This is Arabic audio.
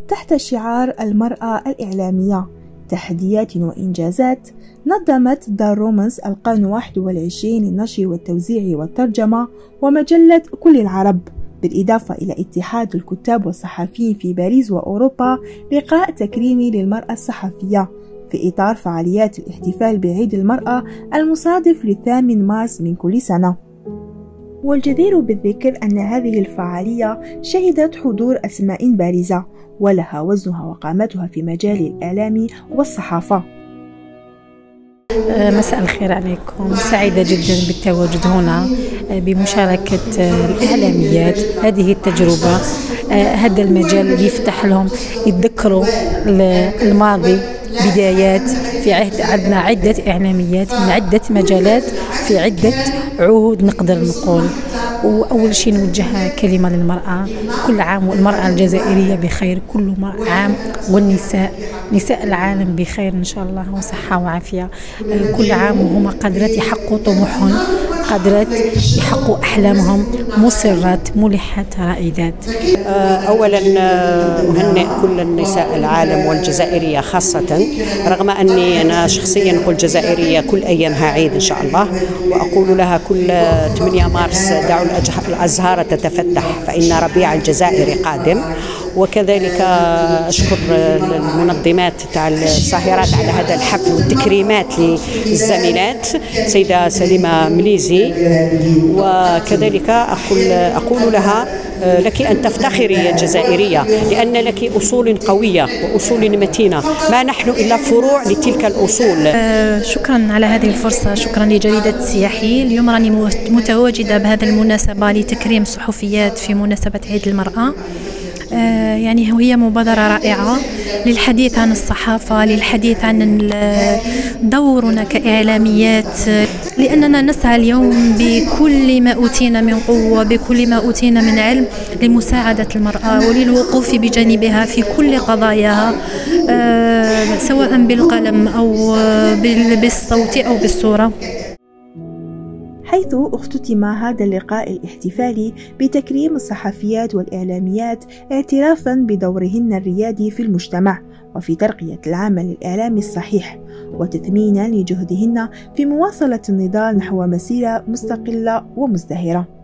تحت شعار المرأة الإعلامية تحديات وإنجازات، نظمت دار رومانس القرن 21 للنشر والتوزيع والترجمة ومجلة كل العرب، بالإضافة إلى اتحاد الكتاب والصحفيين في باريس وأوروبا لقاء تكريمي للمرأة الصحفية في إطار فعاليات الاحتفال بعيد المرأة المصادف ل8 مارس من كل سنة. والجدير بالذكر أن هذه الفعالية شهدت حضور أسماء بارزة ولها وزنها وقامتها في مجال الإعلام والصحافة. مساء الخير عليكم، سعيدة جدا بالتواجد هنا بمشاركة الإعلاميات. هذه التجربة، هذا المجال يفتح لهم يتذكروا الماضي، بدايات في عندنا عدة إعلاميات من عدة مجالات في عدة عهود نقدر نقول. وأول شيء نوجه كلمة للمرأة، كل عام والمرأة الجزائرية بخير، كل عام والنساء، نساء العالم بخير إن شاء الله وصحة وعافية. كل عام وهما قادرات يحققوا طموحهم، قادرات يحققوا أحلامهم، مصرات ملحات رائدات. أولا أهنئ كل النساء العالم والجزائرية خاصة، رغم أني أنا شخصيا أقول جزائرية كل أيامها عيد إن شاء الله، وأقول لها كل 8 مارس دعوا الأزهار تتفتح فإن ربيع الجزائر قادم. وكذلك أشكر المنظمات تاع الساهرات على هذا الحفل والتكريمات للزميلات سيدة سليمة مليزي. وكذلك أقول لها لك أن تفتخري يا جزائرية، لأن لك أصول قوية وأصول متينة، ما نحن إلا فروع لتلك الأصول. شكرا على هذه الفرصة، شكرا لجريدة السياحي. اليوم راني متواجدة بهذه المناسبة لتكريم صحفيات في مناسبة عيد المرأة. يعني هي مبادرة رائعة للحديث عن الصحافة، للحديث عن دورنا كإعلاميات، لأننا نسعى اليوم بكل ما أوتينا من قوة، بكل ما أوتينا من علم لمساعدة المرأة وللوقوف بجانبها في كل قضاياها، سواء بالقلم أو بالصوت أو بالصورة. حيث اختتم هذا اللقاء الاحتفالي بتكريم الصحفيات والإعلاميات اعترافا بدورهن الريادي في المجتمع وفي ترقية العمل الإعلامي الصحيح، وتثمينا لجهدهن في مواصلة النضال نحو مسيرة مستقلة ومزدهرة.